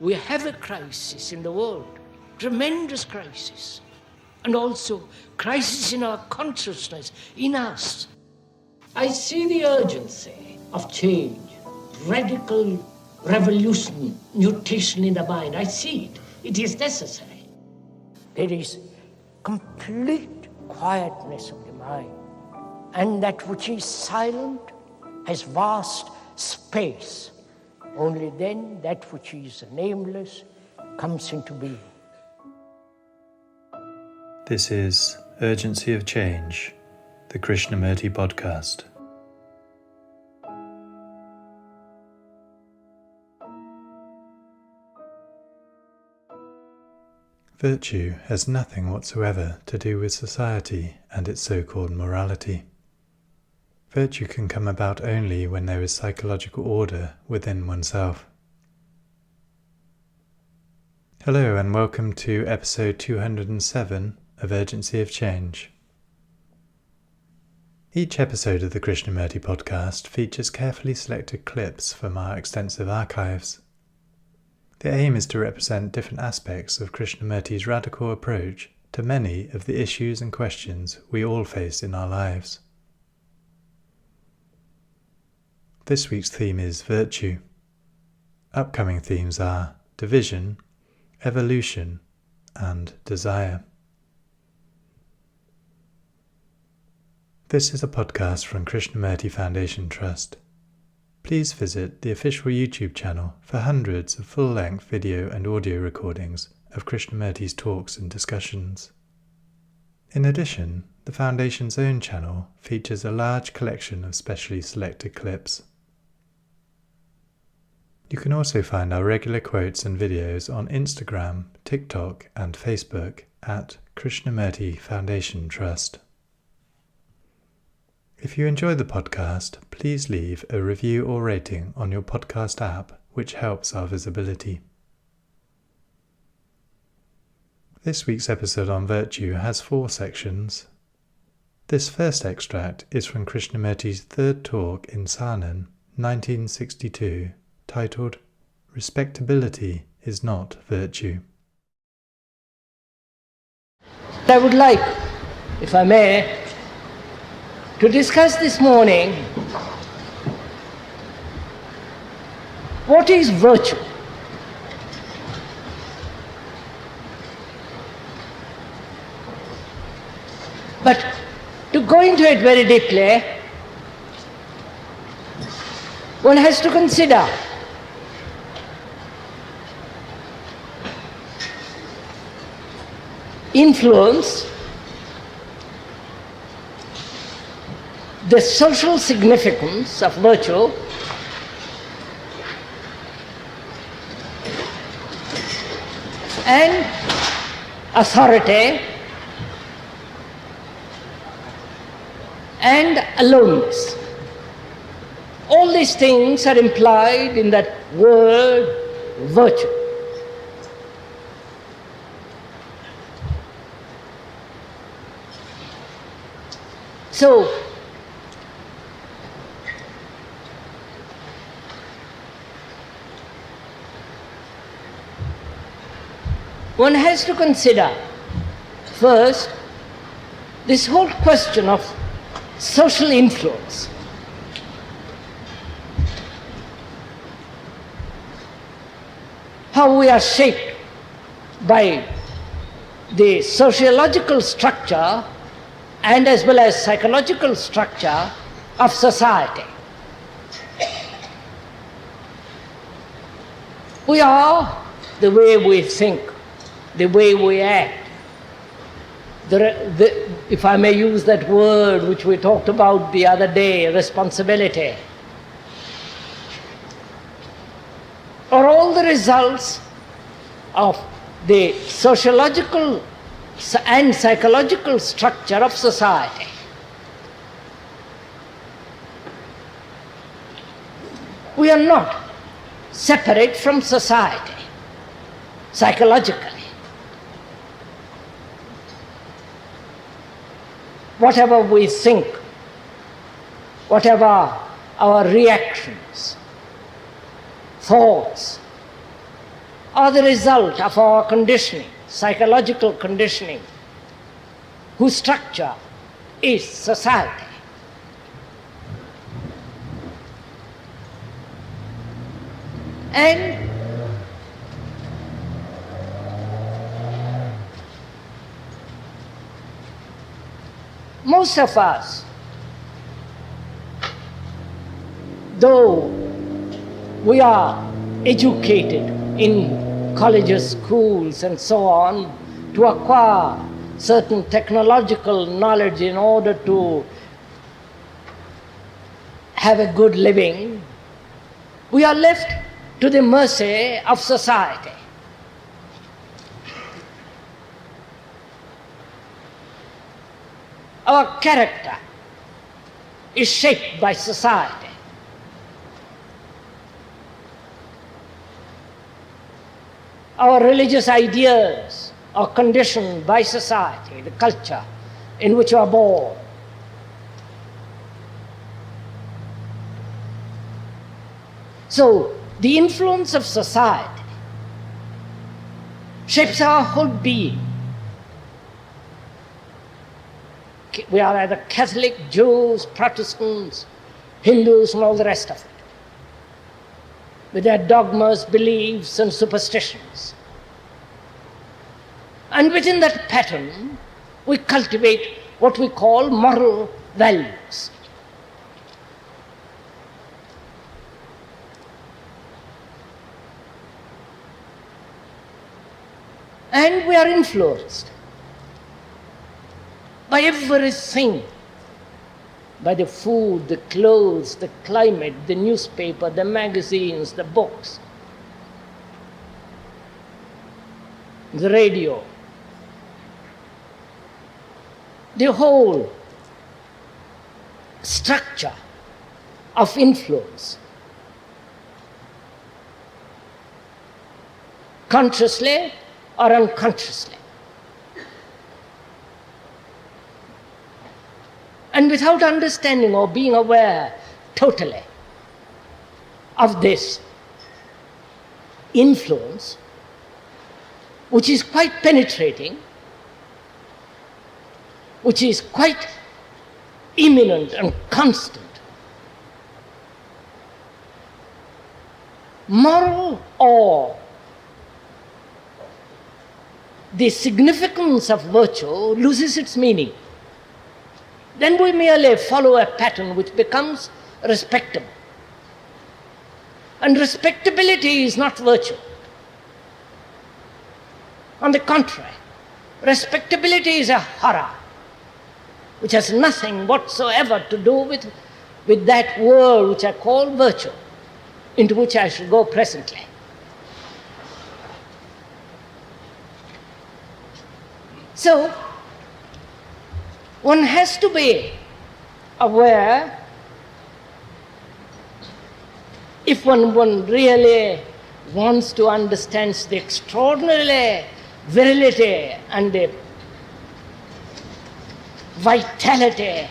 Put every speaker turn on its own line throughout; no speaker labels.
We have a crisis in the world, tremendous crisis, and also crisis in our consciousness, in us. I see the urgency of change, radical revolution, mutation in the mind. I see it. It is necessary. There is complete quietness of the mind, and that which is silent has vast space. Only then that which is nameless comes into being.
This is Urgency of Change, the Krishnamurti podcast. Virtue has nothing whatsoever to do with society and its so-called morality. Virtue can come about only when there is psychological order within oneself. Hello and welcome to episode 207 of Urgency of Change. Each episode of the Krishnamurti podcast features carefully selected clips from our extensive archives. The aim is to represent different aspects of Krishnamurti's radical approach to many of the issues and questions we all face in our lives. This week's theme is virtue. Upcoming themes are division, evolution, and desire. This is a podcast from Krishnamurti Foundation Trust. Please visit the official YouTube channel for hundreds of full-length video and audio recordings of Krishnamurti's talks and discussions. In addition, the Foundation's own channel features a large collection of specially selected clips. You can also find our regular quotes and videos on Instagram, TikTok, and Facebook at Krishnamurti Foundation Trust. If you enjoy the podcast, please leave a review or rating on your podcast app, which helps our visibility. This week's episode on virtue has 4 sections. This first extract is from Krishnamurti's third talk in Saanen, 1962, titled Respectability Is Not Virtue.
I would like, if I may, to discuss this morning what is virtue. But to go into it very deeply, one has to consider influence, the social significance of virtue, and authority, and aloneness. All these things are implied in that word virtue. So, one has to consider first this whole question of social influence. How we are shaped by the sociological structure and as well as psychological structure of society. We are the way we think, the way we act. If I may use that word which we talked about the other day, responsibility, are all the results of the sociological and psychological structure of society. We are not separate from society psychologically. Whatever we think, whatever our reactions, thoughts, are the result of our conditioning, psychological conditioning, whose structure is society. And most of us, though we are educated in colleges, schools, and so on, to acquire certain technological knowledge in order to have a good living, we are left to the mercy of society. Our character is shaped by society. Our religious ideas are conditioned by society, the culture in which we are born. So, the influence of society shapes our whole being. We are either Catholic, Jews, Protestants, Hindus, and all the rest of it, with their dogmas, beliefs, and superstitions. And within that pattern, we cultivate what we call moral values. And we are influenced by everything, by the food, the clothes, the climate, the newspaper, the magazines, the books, the radio, the whole structure of influence, consciously or unconsciously. And without understanding or being aware totally of this influence, which is quite penetrating, which is quite imminent and constant, moral or the significance of virtue loses its meaning. Then we merely follow a pattern which becomes respectable. And respectability is not virtue. On the contrary, respectability is a horror, which has nothing whatsoever to do with that world which I call virtue, into which I shall go presently. So, one has to be aware, if one really wants to understand the extraordinary virility and the vitality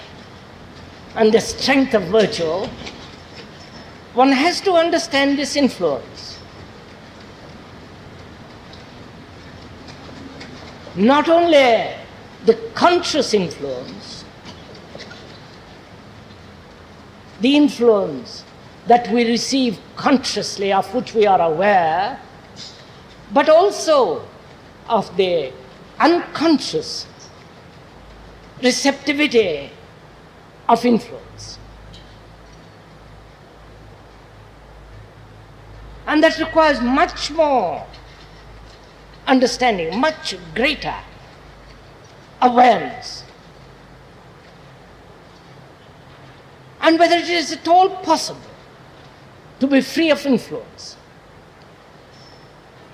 and the strength of virtue, one has to understand this influence. Not only the conscious influence, the influence that we receive consciously, of which we are aware, but also of the unconscious receptivity of influence. And that requires much more understanding, much greater awareness. And whether it is at all possible to be free of influence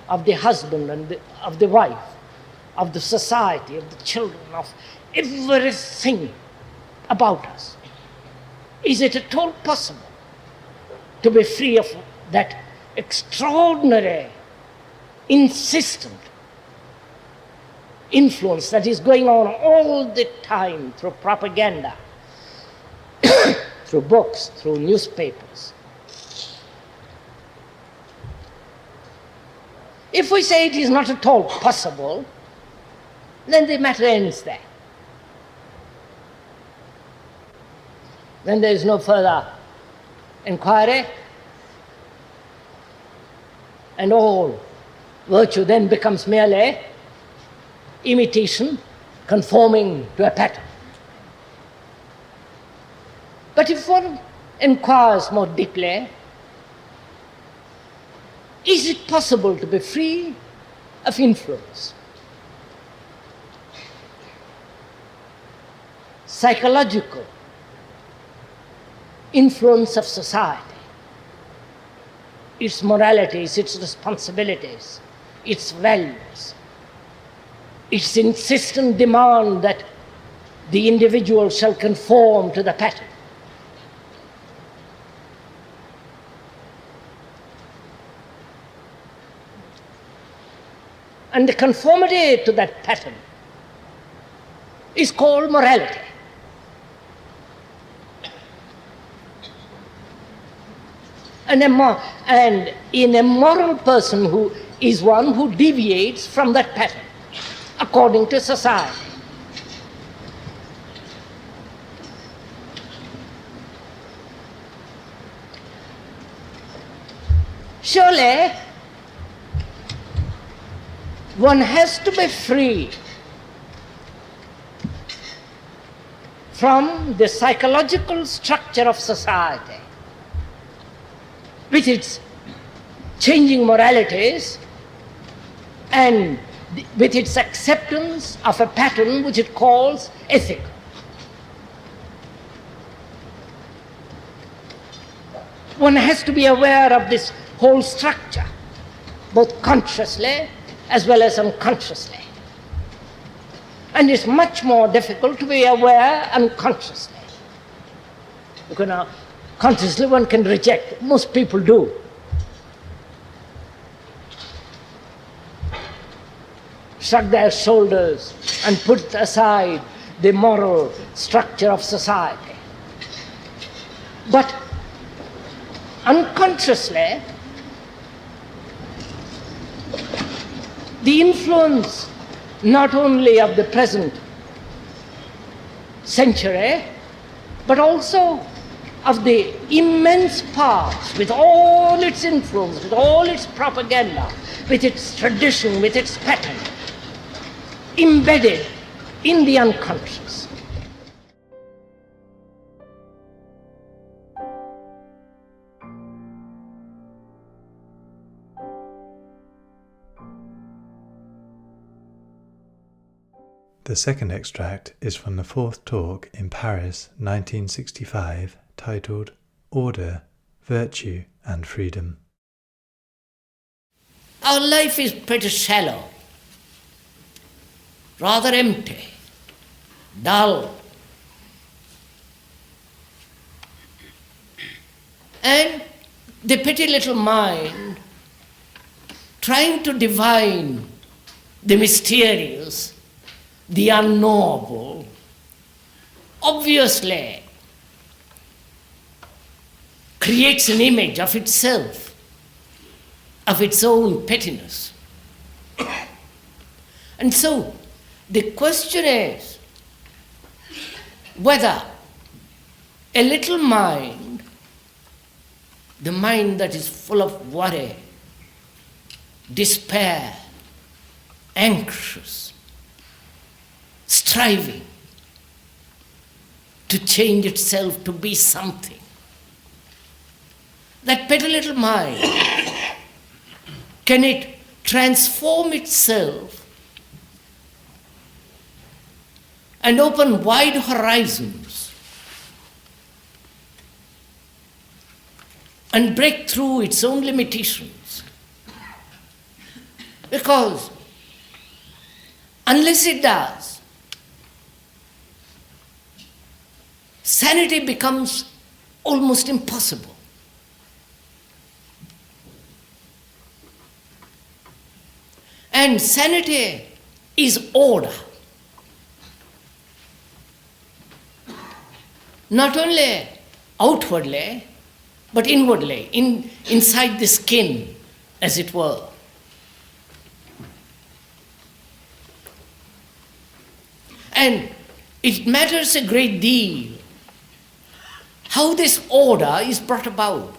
of the husband and of the wife, of the society, of the children, of everything about us. Is it at all possible to be free of that extraordinary, insistent influence that is going on all the time through propaganda, through books, through newspapers? If we say it is not at all possible, then the matter ends there. Then there is no further inquiry, and all virtue then becomes merely imitation, conforming to a pattern. But if one inquires more deeply, is it possible to be free of influence? Psychological influence of society, its moralities, its responsibilities, its values, its insistent demand that the individual shall conform to the pattern. And the conformity to that pattern is called morality. And in a moral person who is one who deviates from that pattern according to society. Surely, one has to be free from the psychological structure of society with its changing moralities and with its acceptance of a pattern which it calls ethical. One has to be aware of this whole structure, both consciously as well as unconsciously. And it's much more difficult to be aware unconsciously. Because now, consciously one can reject, most people do. Shrug their shoulders and put aside the moral structure of society. But unconsciously, the influence not only of the present century, but also of the immense past, with all its influence, with all its propaganda, with its tradition, with its pattern, embedded in the unconscious.
The second extract is from the fourth talk in Paris, 1965, titled Order, Virtue and Freedom.
Our life is pretty shallow, rather empty, dull. And the petty little mind, trying to divine the mysterious, the unknowable, obviously creates an image of itself, of its own pettiness. And so the question is whether a little mind, the mind that is full of worry, despair, anxious, striving to change itself to be something, that petty little mind, can it transform itself and open wide horizons and break through its own limitations? Because unless it does, sanity becomes almost impossible. And sanity is order. Not only outwardly, but inwardly, inside the skin, as it were. And it matters a great deal how this order is brought about.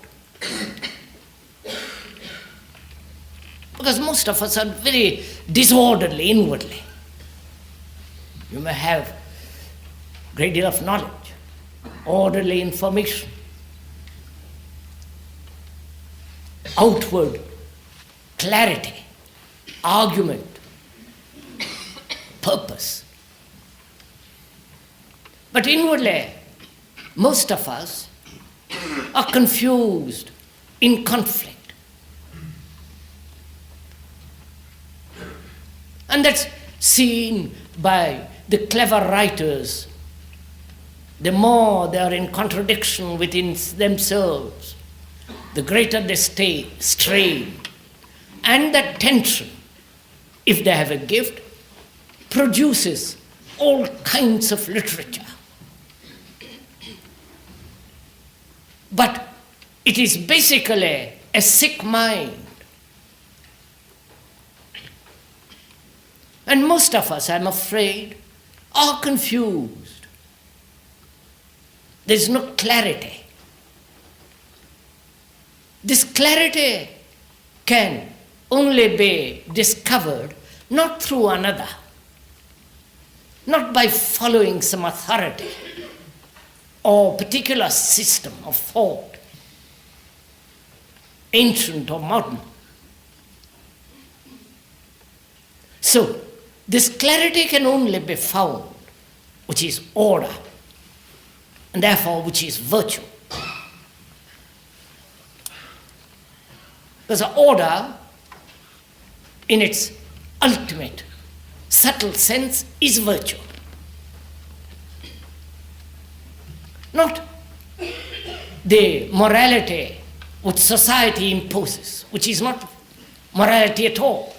Because most of us are very disorderly inwardly. You may have a great deal of knowledge, orderly information, outward clarity, argument, purpose. But inwardly, most of us are confused, in conflict. And that's seen by the clever writers. The more they are in contradiction within themselves, the greater the strain. And that tension, if they have a gift, produces all kinds of literature. But it is basically a sick mind. And most of us, I'm afraid, are confused. There's no clarity. This clarity can only be discovered not through another, not by following some authority or particular system of thought, ancient or modern. So, this clarity can only be found, which is order, and therefore which is virtue. Because order, in its ultimate, subtle sense, is virtue. Not the morality which society imposes, which is not morality at all.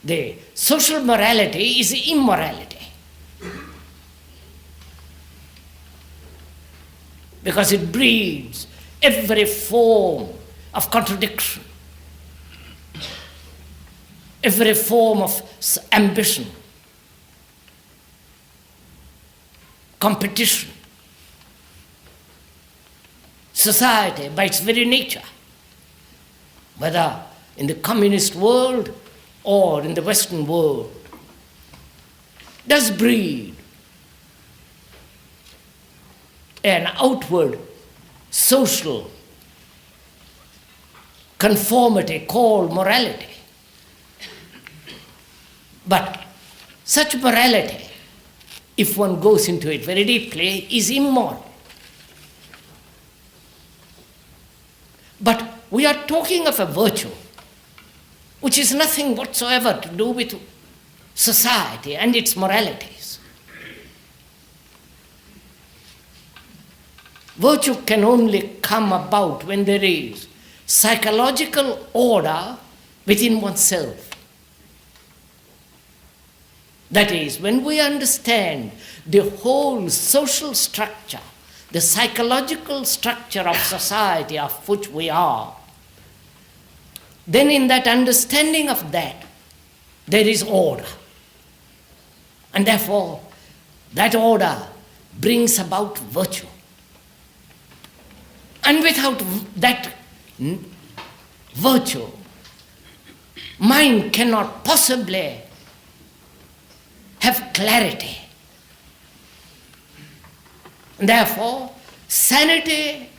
The social morality is immorality. Because it breeds every form of contradiction, every form of ambition, competition. Society, by its very nature, whether in the communist world or in the Western world, does breed an outward social conformity called morality. But such morality, if one goes into it very deeply, is immoral. But we are talking of a virtue which is nothing whatsoever to do with society and its moralities. Virtue can only come about when there is psychological order within oneself. That is, when we understand the whole social structure, the psychological structure of society of which we are, then in that understanding of that, there is order. And therefore, that order brings about virtue. And without that virtue, mind cannot possibly have clarity. And therefore, sanity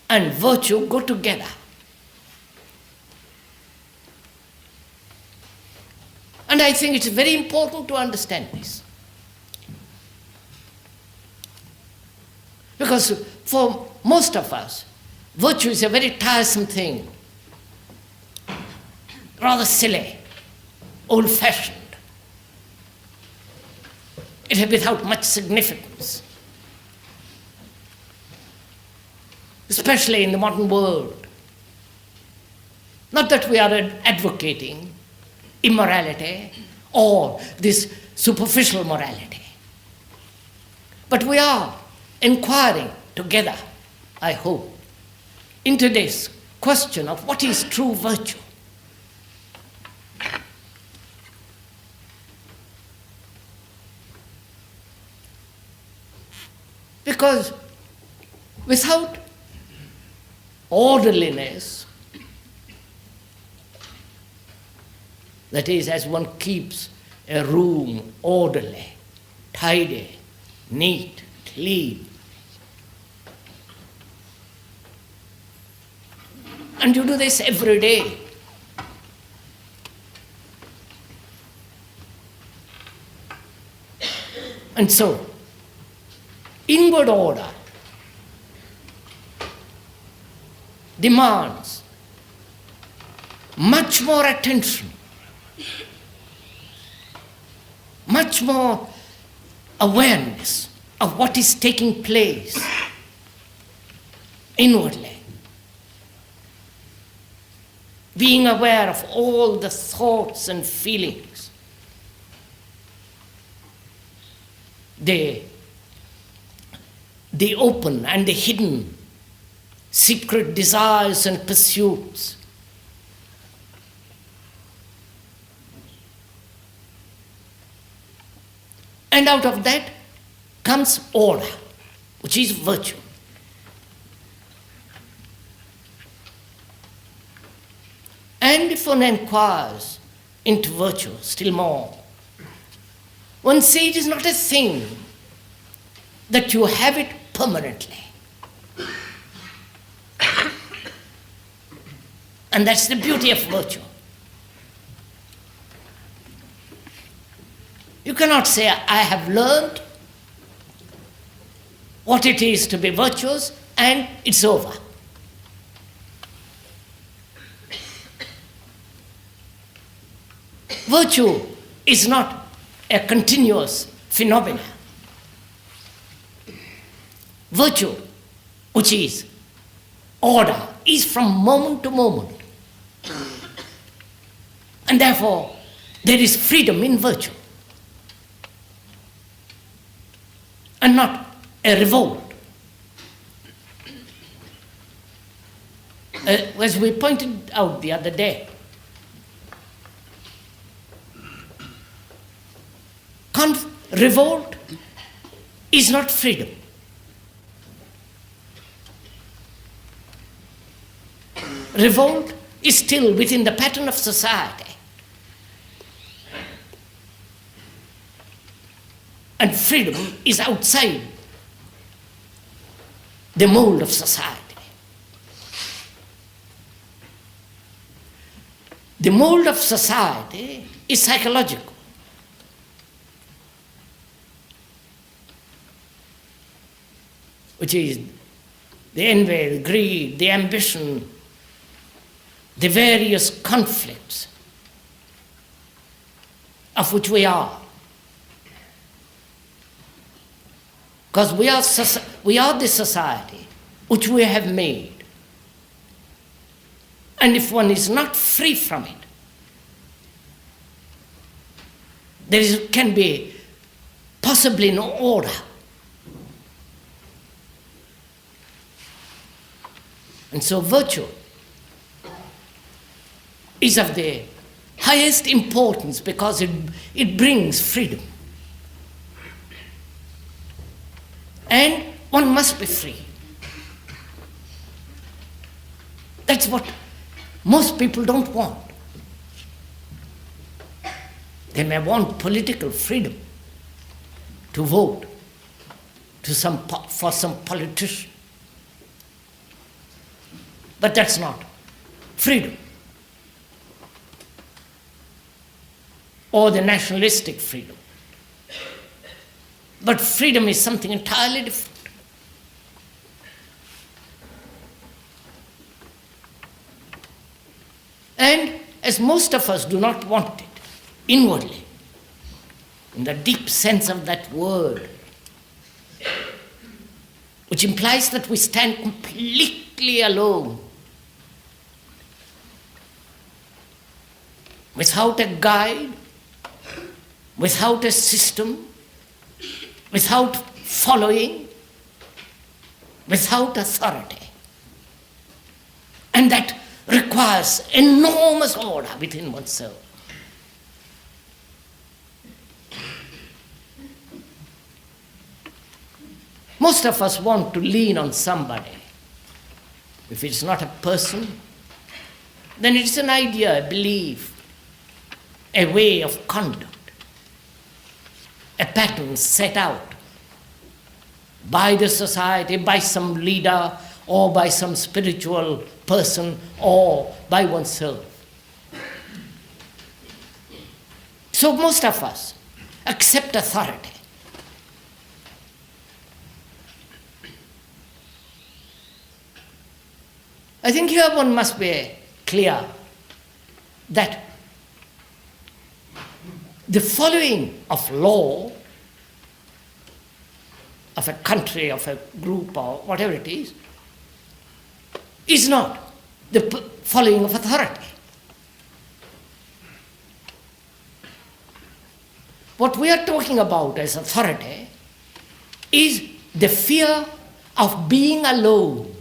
and virtue go together. And I think it's very important to understand this. Because for most of us, virtue is a very tiresome thing, rather silly, old-fashioned. It is without much significance, especially in the modern world. Not that we are advocating immorality or this superficial morality, but we are inquiring together, I hope, into this question of what is true virtue. Because without orderliness, that is, as one keeps a room orderly, tidy, neat, clean, and you do this every day, and so inward order demands much more attention, much more awareness of what is taking place inwardly. Being aware of all the thoughts and feelings, the open and the hidden secret desires and pursuits. And out of that comes order, which is virtue. And if one inquires into virtue still more, one says it is not a thing that you have it permanently. And that's the beauty of virtue. You cannot say, I have learned what it is to be virtuous and it's over. Virtue is not a continuous phenomenon. Virtue, which is order, is from moment to moment. And therefore, there is freedom in virtue. And not a revolt. As we pointed out the other day, revolt is not freedom. Revolt is still within the pattern of society. And freedom is outside the mold of society. The mold of society is psychological. Which is the envy, the greed, the ambition, the various conflicts of which we are. Because we are the society which we have made. And if one is not free from it, there can be possibly no order. And so virtue is of the highest importance because it brings freedom. And one must be free. That's what most people don't want. They may want political freedom to vote for some politician. But that's not freedom. Or the nationalistic freedom. But freedom is something entirely different. And as most of us do not want it inwardly, in the deep sense of that word, which implies that we stand completely alone, without a guide, without a system, without following, without authority. And that requires enormous order within oneself. Most of us want to lean on somebody. If it's not a person, then it's an idea, a belief, a way of conduct, a pattern set out by the society, by some leader, or by some spiritual person, or by oneself. So most of us accept authority. I think here one must be clear that the following of law of a country, of a group, or whatever it is not the following of authority. What we are talking about as authority is the fear of being alone,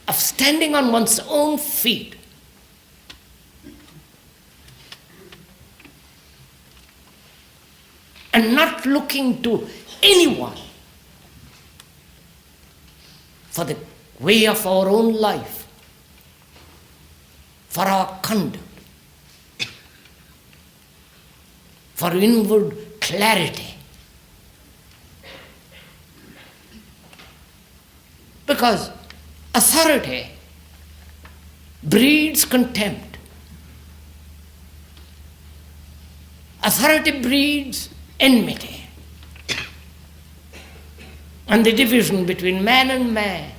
of standing on one's own feet, and not looking to anyone for the way of our own life, for our conduct, for inward clarity. Because authority breeds contempt. Authority breeds enmity. And the division between man and man.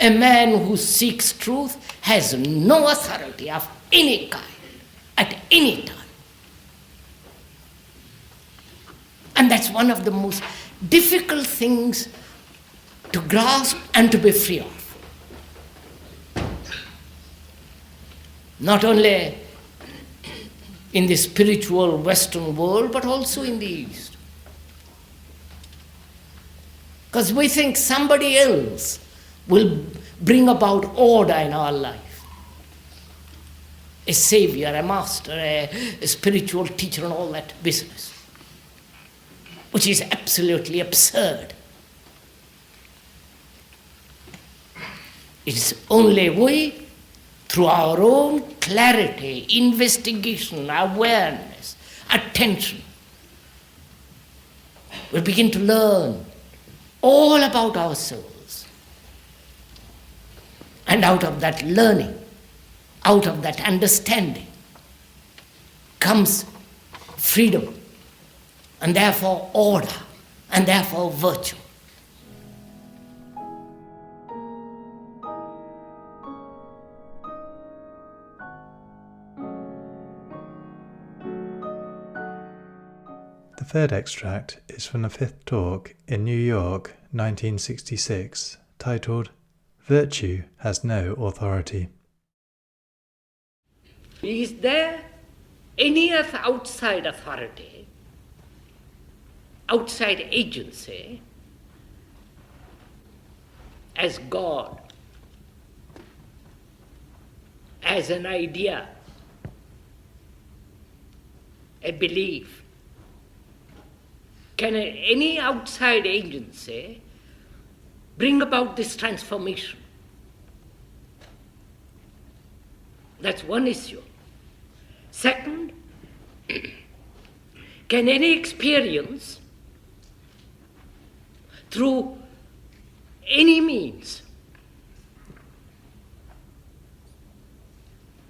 A man who seeks truth has no authority of any kind at any time. And that's one of the most difficult things to grasp and to be free of. Not only in the spiritual Western world, but also in the East. Because we think somebody else will bring about order in our life. A savior, a master, a spiritual teacher, and all that business, which is absolutely absurd. It's only we, through our own clarity, investigation, awareness, attention, we begin to learn all about ourselves. And out of that learning, out of that understanding, comes freedom, and therefore order, and therefore virtue.
The third extract is from the fifth talk in New York, 1966, titled Virtue Has No Authority.
Is there any outside authority, outside agency, as God, as an idea, a belief? Can any outside agency bring about this transformation? That's one issue. Second, can any experience through any means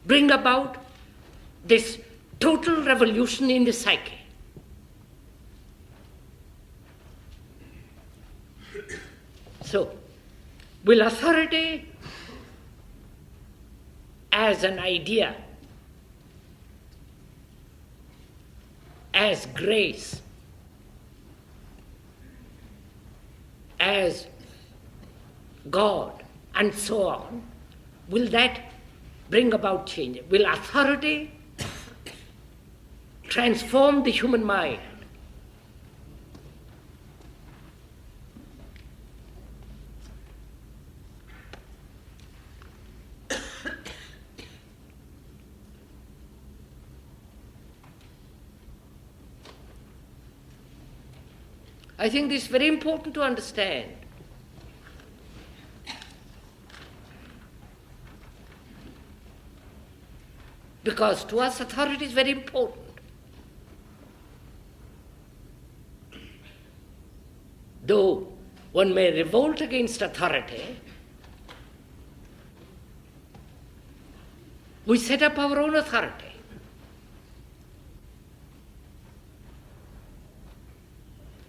bring about this total revolution in the psyche? So, will authority as an idea, as grace, as God, and so on, will that bring about change? Will authority transform the human mind? I think this is very important to understand. Because to us authority is very important. Though one may revolt against authority, we set up our own authority.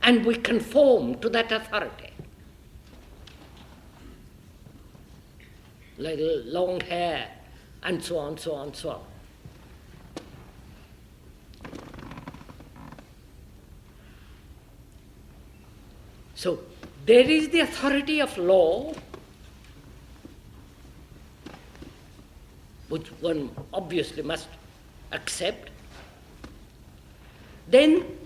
And we conform to that authority. Like long hair, and so on, so on, so on. So, there is the authority of law, which one obviously must accept. Then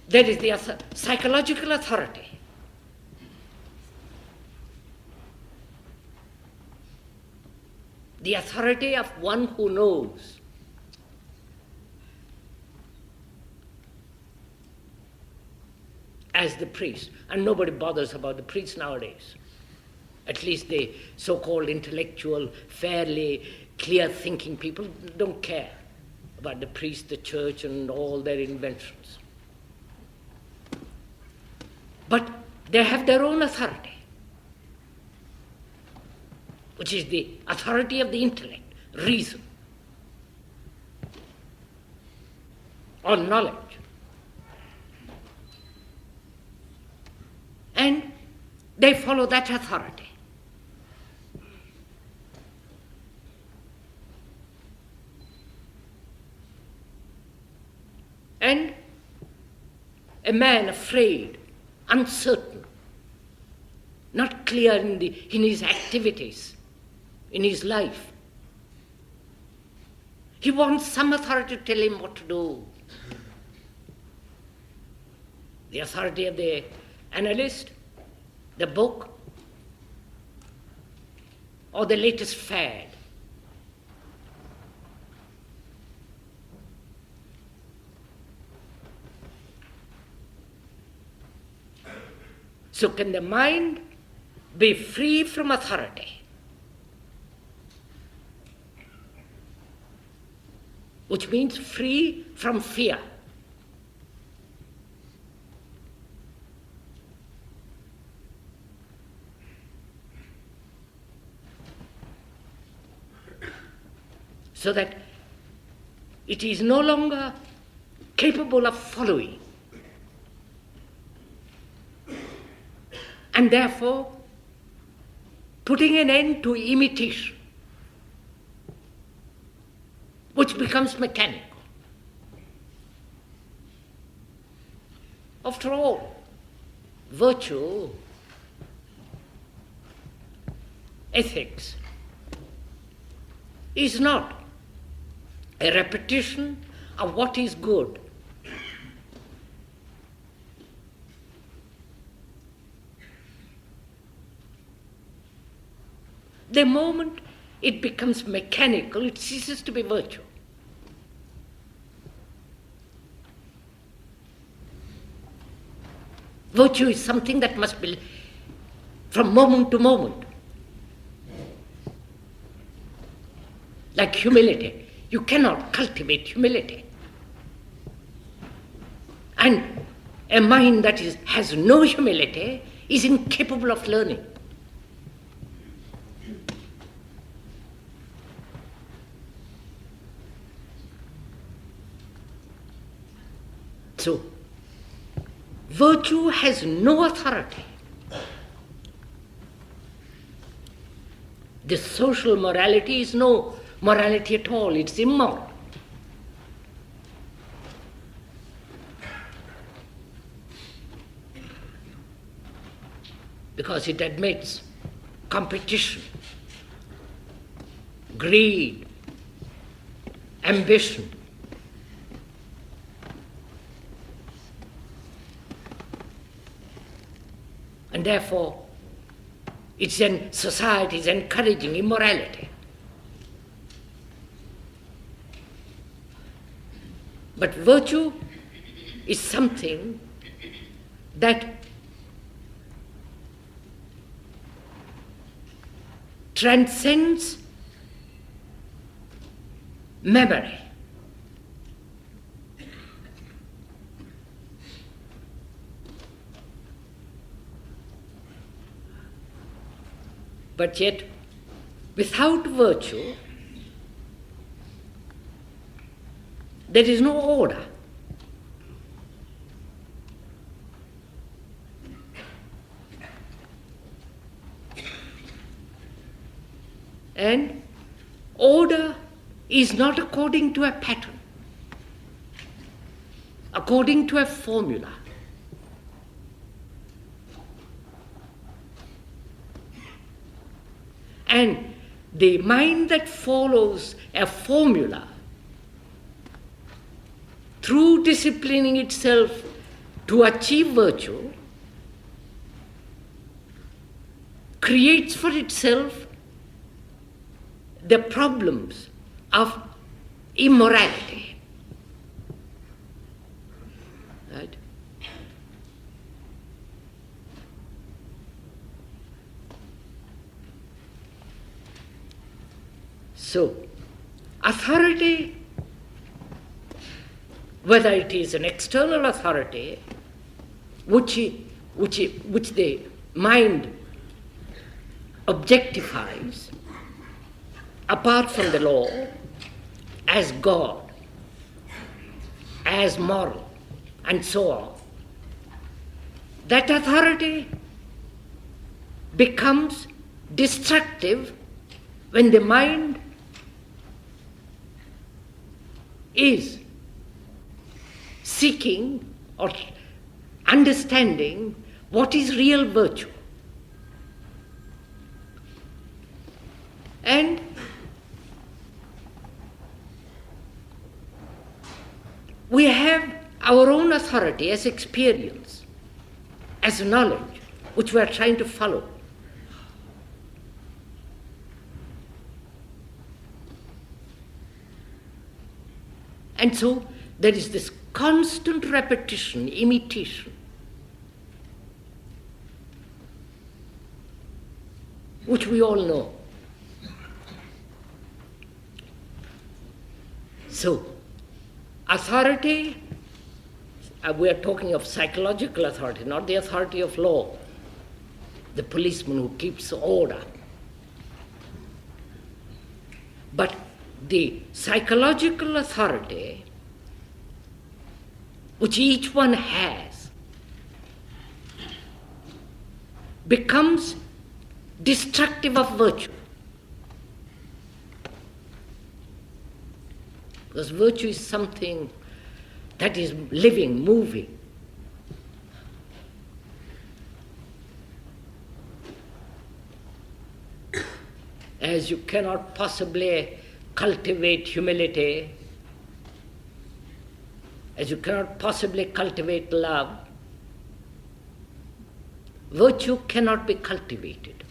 there is the psychological authority. The authority of one who knows. As the priest. And nobody bothers about the priests nowadays. At least the so-called intellectual, fairly clear-thinking people don't care about the priest, the church, and all their inventions. But they have their own authority, which is the authority of the intellect, reason, or knowledge. And they follow that authority. And a man afraid, uncertain, not clear in his activities, in his life. He wants some authority to tell him what to do. The authority of the analyst, the book, or the latest fad. So can the mind be free from authority? Which means free from fear. So that it is no longer capable of following. And therefore, putting an end to imitation, which becomes mechanical. After all, virtue, ethics, is not a repetition of what is good. The moment it becomes mechanical, it ceases to be virtue. Virtue is something that must be from moment to moment. Like humility. You cannot cultivate humility. And a mind that has no humility is incapable of learning. So, virtue has no authority. The social morality is no morality at all, it's immoral. Because it admits competition, greed, ambition. And therefore, society is encouraging immorality. But virtue is something that transcends memory. But yet, without virtue, there is no order. And order is not according to a pattern, according to a formula. And the mind that follows a formula through disciplining itself to achieve virtue creates for itself the problems of immorality. Right? So, authority, whether it is an external authority, which the mind objectifies apart from the law as God, as moral, and so on, that authority becomes destructive when the mind is seeking or understanding what is real virtue. And we have our own authority as experience, as knowledge, which we are trying to follow. And so there is this constant repetition, imitation, which we all know. So, authority, we are talking of psychological authority, not the authority of law, the policeman who keeps order. But the psychological authority which each one has becomes destructive of virtue. Because virtue is something that is living, moving. As you cannot possibly cultivate humility, as you cannot possibly cultivate love, virtue cannot be cultivated.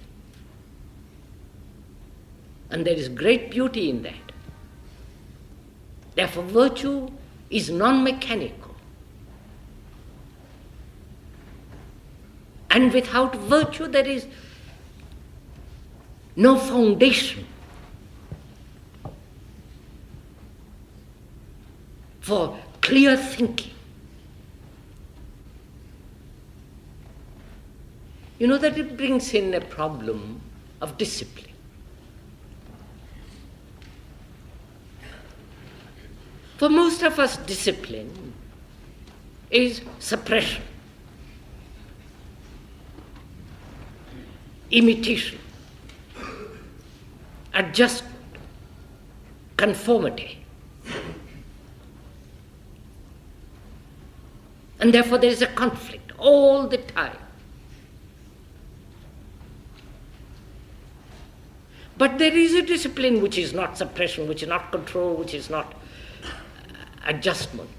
And there is great beauty in that. Therefore, virtue is non-mechanical. And without virtue, there is no foundation for clear thinking. You know that it brings in a problem of discipline. For most of us, discipline is suppression, imitation, adjustment, conformity. And therefore there is a conflict all the time. But there is a discipline which is not suppression, which is not control, which is not adjustment.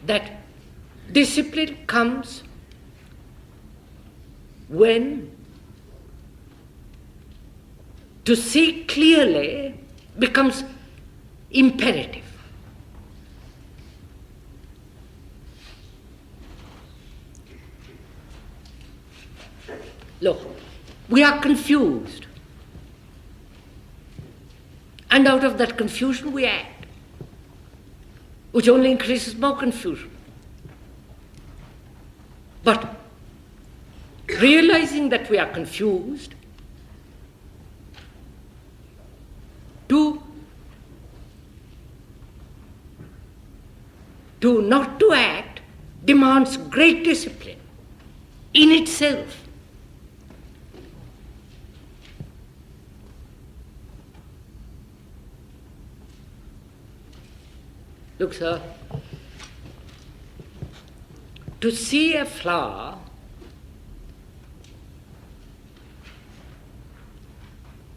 That discipline comes when to see clearly becomes imperative. Look, we are confused. And out of that confusion we act, which only increases more confusion. But realizing that we are confused, not to act demands great discipline in itself. Look, sir, to see a flower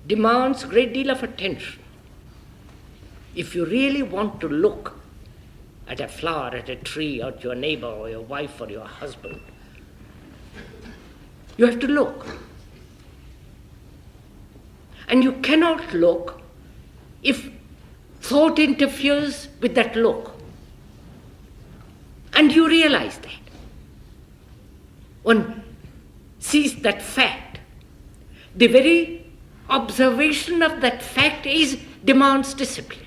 demands a great deal of attention. If you really want to look at a flower, at a tree, or at your neighbor, or your wife, or your husband, you have to look. And you cannot look if thought interferes with that look. And you realize that. One sees that fact. The very observation of that fact demands discipline.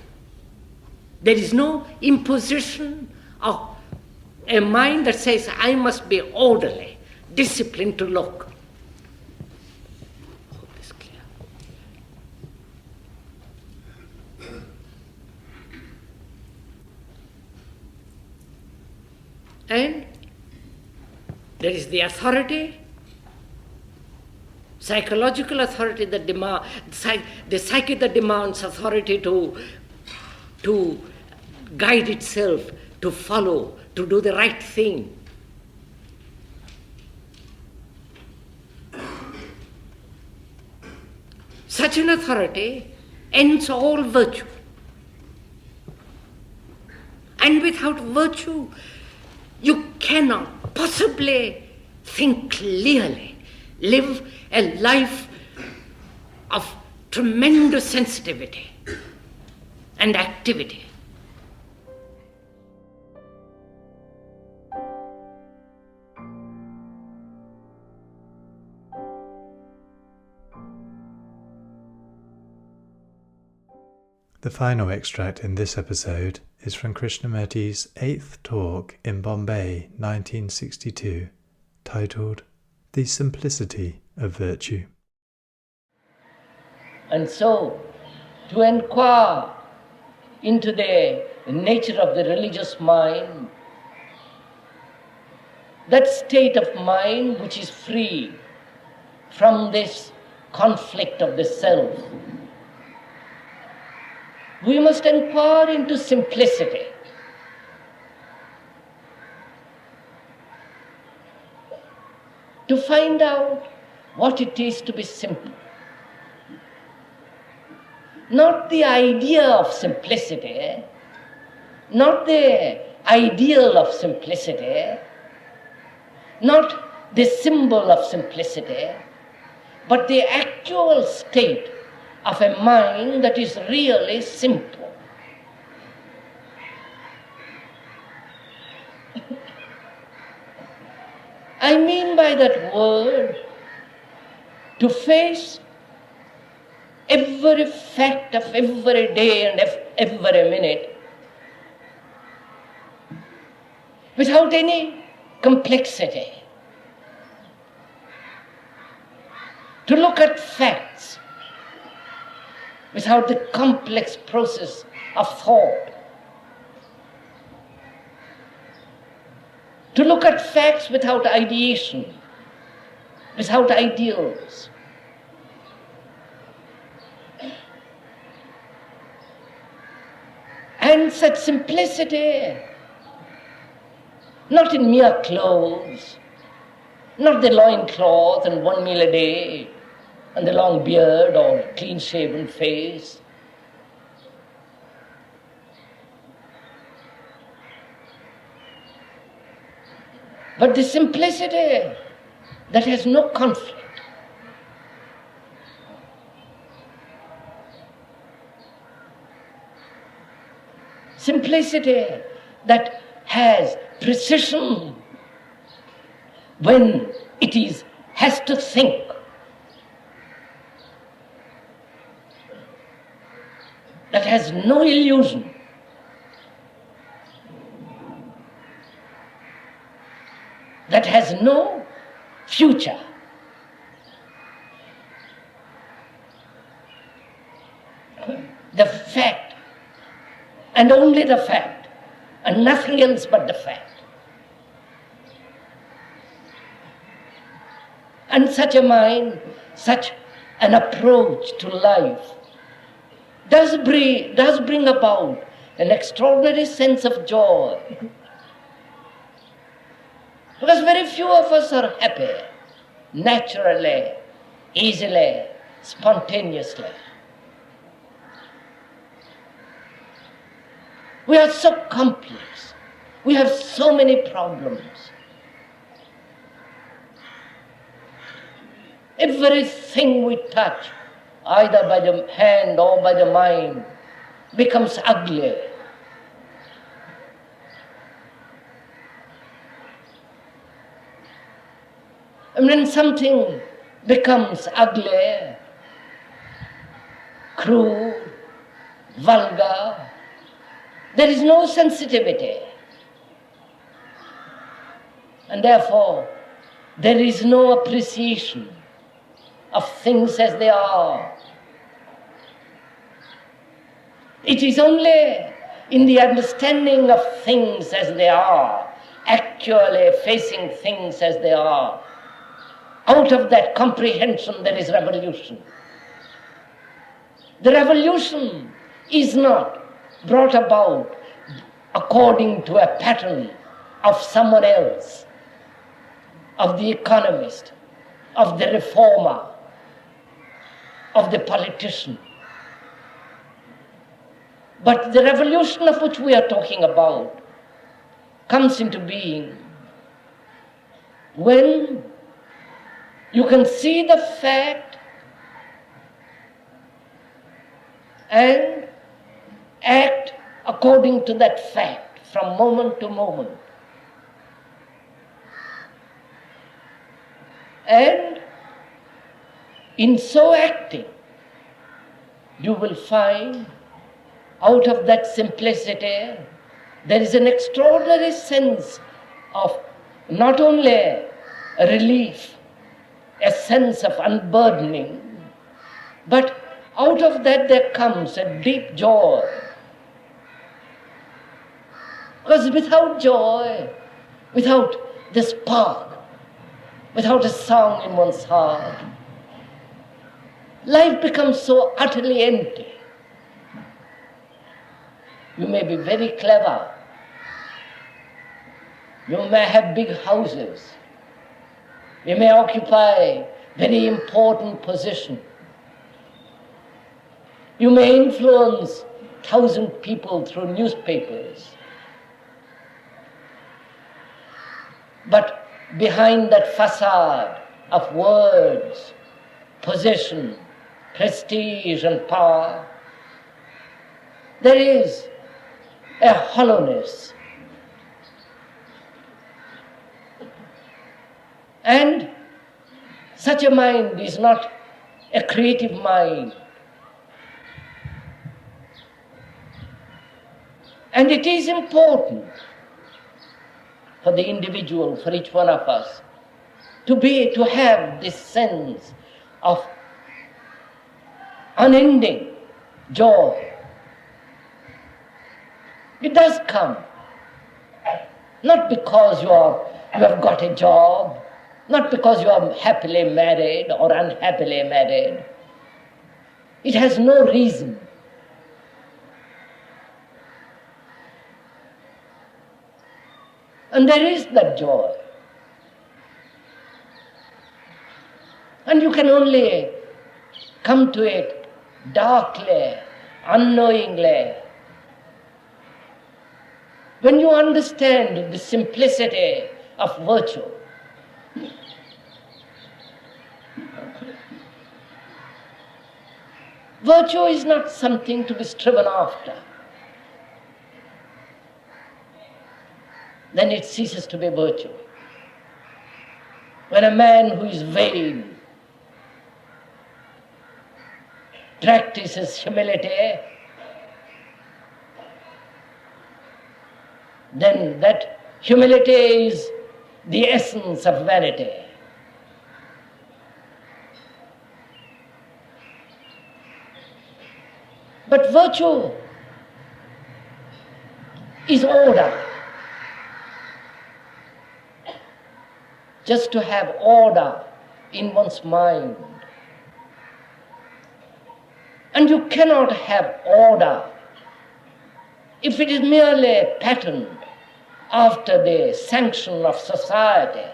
There is no imposition of a mind that says, I must be orderly, disciplined to look. Hope this is clear. And there is the authority, psychological authority that the psyche that demands authority to guide itself, to follow, to do the right thing. Such an authority ends all virtue. And without virtue, you cannot possibly think clearly, live a life of tremendous sensitivity and activity.
The final extract in this episode is from Krishnamurti's 8th talk in Bombay, 1962, titled The Simplicity of Virtue.
And so, to inquire into the nature of the religious mind, that state of mind which is free from this conflict of the self, we must inquire into simplicity. To find out what it is to be simple. Not the idea of simplicity, not the ideal of simplicity, not the symbol of simplicity, but the actual state of a mind that is really simple. I mean by that word to face every fact of every day and every minute without any complexity. To look at facts without the complex process of thought. To look at facts without ideation, without ideals. And such simplicity, not in mere clothes, not the loincloth and one meal a day, and the long beard or clean-shaven face. But the simplicity that has no conflict. Simplicity that has precision when it is has to think. That has no illusion. That has no future. The fact, and only the fact, and nothing else but the fact. And such a mind, such an approach to life does bring about an extraordinary sense of joy. Because very few of us are happy, naturally, easily, spontaneously. We are so complex. We have so many problems. Everything we touch, either by the hand or by the mind, becomes ugly. And when something becomes ugly, crude, vulgar, there is no sensitivity. And therefore, there is no appreciation of things as they are. It is only in the understanding of things as they are, actually facing things as they are, out of that comprehension there is revolution. The revolution is not brought about according to a pattern of someone else, of the economist, of the reformer, of the politician. But the revolution of which we are talking about comes into being when you can see the fact and act according to that fact from moment to moment. And in so acting, you will find out of that simplicity there is an extraordinary sense of not only a relief, a sense of unburdening, but out of that there comes a deep joy. Because without joy, without the spark, without a song in one's heart, life becomes so utterly empty. You may be very clever. You may have big houses. You may occupy very important position. You may influence 1,000 people through newspapers. But behind that facade of words, possession, prestige and power, there is a hollowness. And such a mind is not a creative mind. And it is important for the individual, for each one of us, to have this sense of unending joy. It does come, not because you have got a job, not because you are happily married or unhappily married. It has no reason. And there is that joy. And you can only come to it darkly, unknowingly, when you understand the simplicity of virtue. Virtue is not something to be striven after. Then it ceases to be virtue. when a man who is vain practices humility, then that humility is the essence of vanity. But virtue is order. Just to have order in one's mind. And you cannot have order if it is merely patterned after the sanction of society.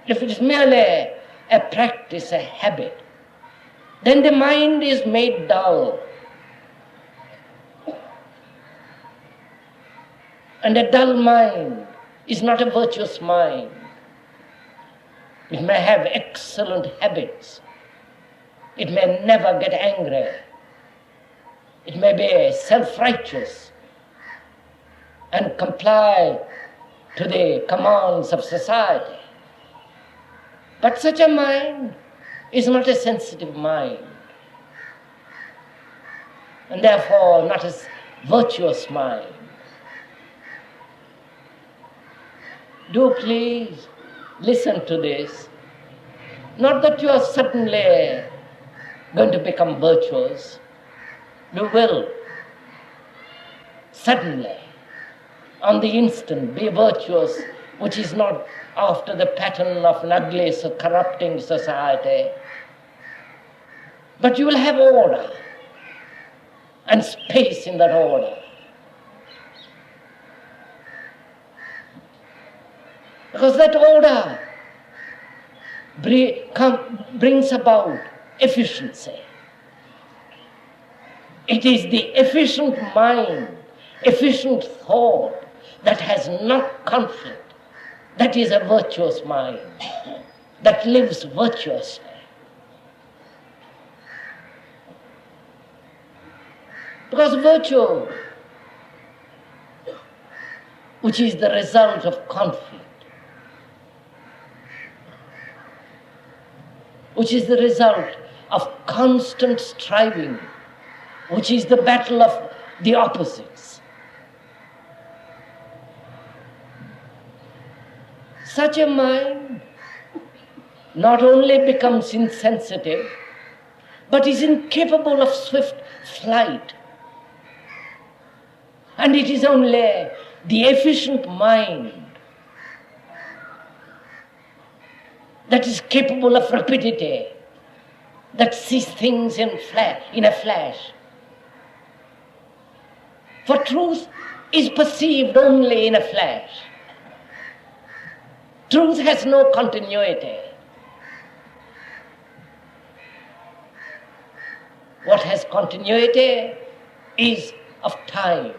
If it is merely a practice, a habit, then the mind is made dull. And a dull mind is not a virtuous mind. It may have excellent habits. It may never get angry. It may be self-righteous and comply to the commands of society. But such a mind is not a sensitive mind, and therefore not a virtuous mind. Do please listen to this. Not that you are suddenly going to become virtuous. You will suddenly, on the instant, be virtuous, which is not after the pattern of an ugly, corrupting society. But you will have order and space in that order. Because that order brings about efficiency. It is the efficient mind, efficient thought that has not conflict. That is a virtuous mind, that lives virtuously. Because virtue, which is the result of conflict, which is the result of constant striving, which is the battle of the opposites. Such a mind not only becomes insensitive, but is incapable of swift flight. And it is only the efficient mind that is capable of rapidity, that sees things in a flash. For truth is perceived only in a flash. Truth has no continuity. What has continuity is of time.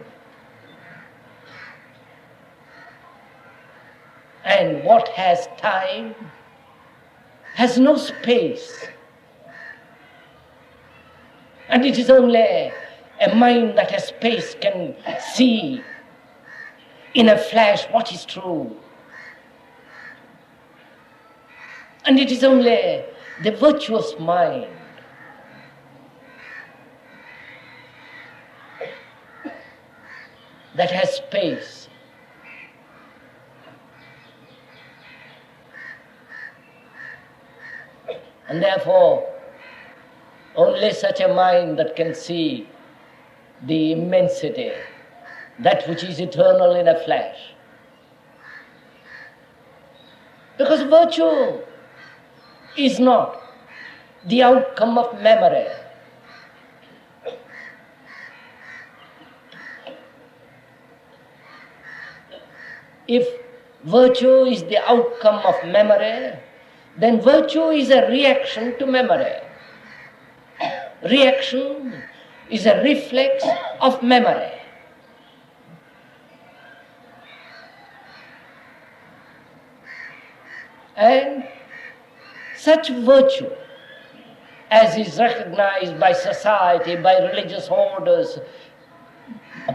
And what has time has no space. And it is only a mind that has space can see in a flash what is true. And it is only the virtuous mind that has space. And therefore, only such a mind that can see the immensity, that which is eternal in a flash. Because virtue is not the outcome of memory. If virtue is the outcome of memory, then virtue is a reaction to memory. Reaction is a reflex of memory. And such virtue as is recognized by society, by religious orders,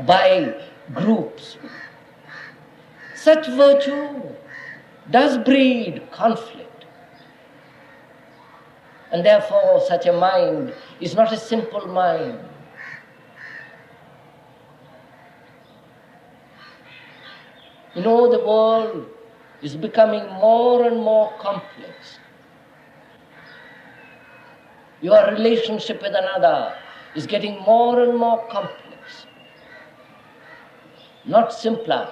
by groups, such virtue does breed conflict. And therefore such a mind is not a simple mind. You know, the world is becoming more and more complex. Your relationship with another is getting more and more complex, not simpler.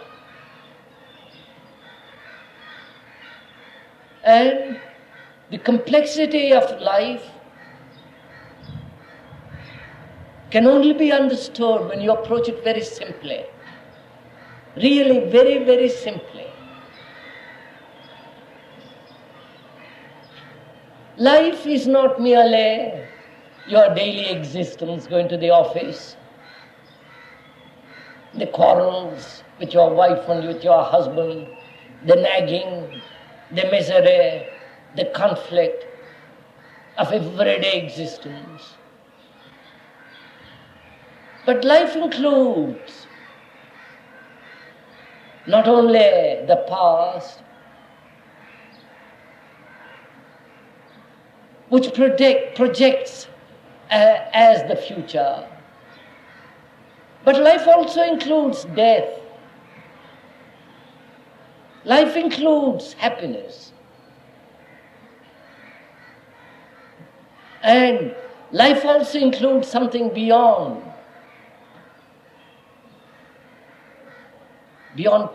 And the complexity of life can only be understood when you approach it very simply. Really, very, very simply. Life is not merely your daily existence, going to the office, the quarrels with your wife and with your husband, the nagging, the misery, the conflict of everyday existence. But life includes not only the past, which projects as the future, but life also includes death. Life includes happiness. And life also includes something beyond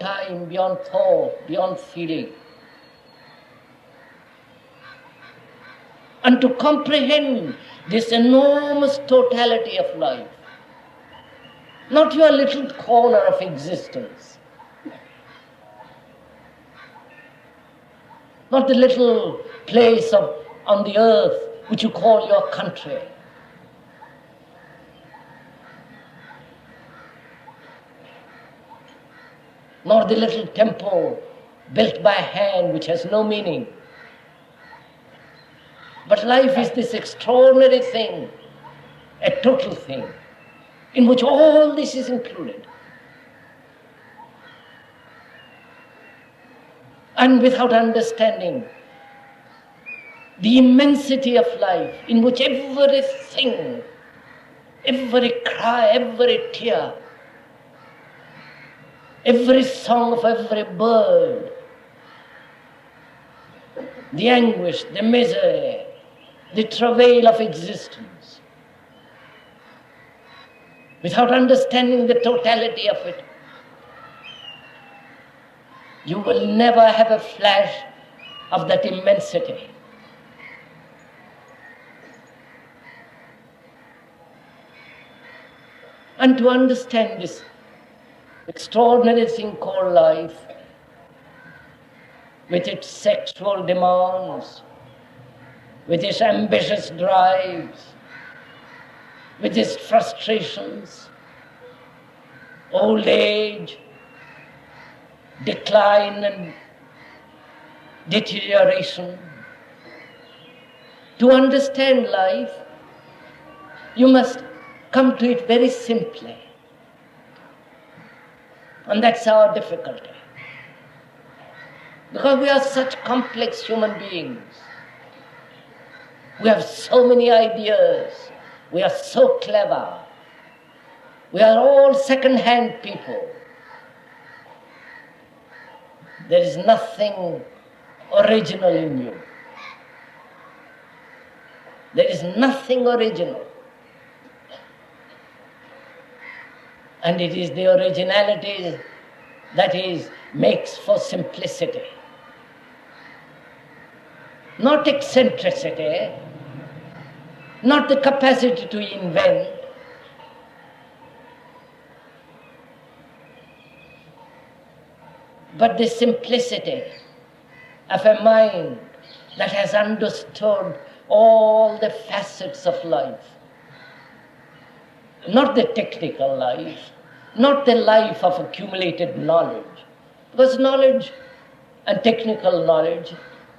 time, beyond thought, beyond feeling. And to comprehend this enormous totality of life, not your little corner of existence, not the little place on the earth which you call your country, nor the little temple built by hand which has no meaning. But life is this extraordinary thing, a total thing, in which all this is included. And without understanding the immensity of life, in which everything, every cry, every tear, every song of every bird, the anguish, the misery, the travail of existence, without understanding the totality of it, you will never have a flash of that immensity. And to understand this extraordinary thing called life, with its sexual demands, with its ambitious drives, with its frustrations, old age, decline and deterioration. To understand life, you must come to it very simply. And that's our difficulty. Because we are such complex human beings. We have so many ideas. We are so clever. We are all second-hand people. There is nothing original in you. There is nothing original. And it is the originality that makes for simplicity. Not eccentricity, not the capacity to invent, but the simplicity of a mind that has understood all the facets of life. Not the technical life, not the life of accumulated knowledge, because knowledge and technical knowledge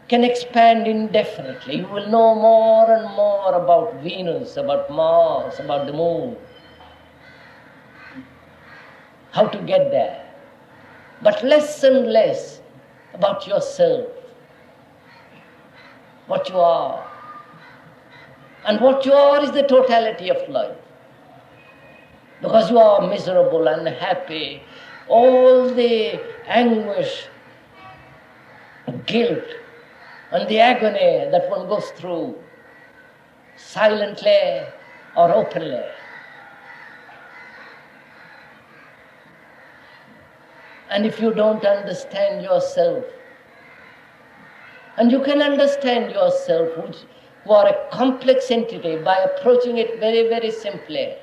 can expand indefinitely. You will know more and more about Venus, about Mars, about the moon. How to get there? but less and less about yourself, what you are. And what you are is the totality of life. Because you are miserable, unhappy, all the anguish, guilt, and the agony that one goes through, silently or openly. And if you don't understand yourself, and you can understand yourself, who are a complex entity, by approaching it very, very simply,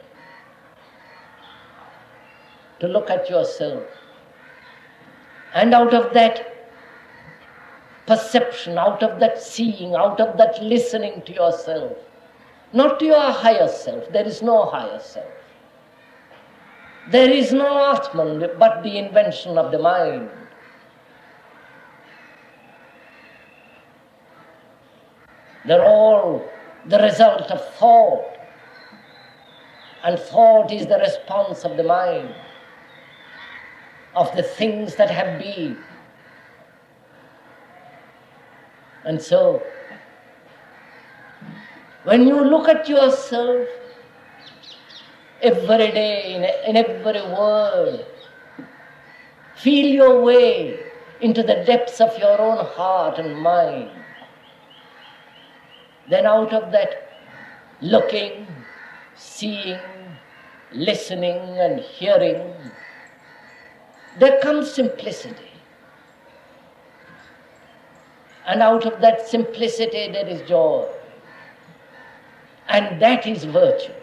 to look at yourself. And out of that perception, out of that seeing, out of that listening to yourself, not to your higher self, there is no higher self. There is no Atman but the invention of the mind. They're all the result of thought. And thought is the response of the mind, of the things that have been. And so, when you look at yourself every day, in every word, feel your way into the depths of your own heart and mind, then out of that looking, seeing, listening and hearing, there comes simplicity. And out of that simplicity there is joy. And that is virtue.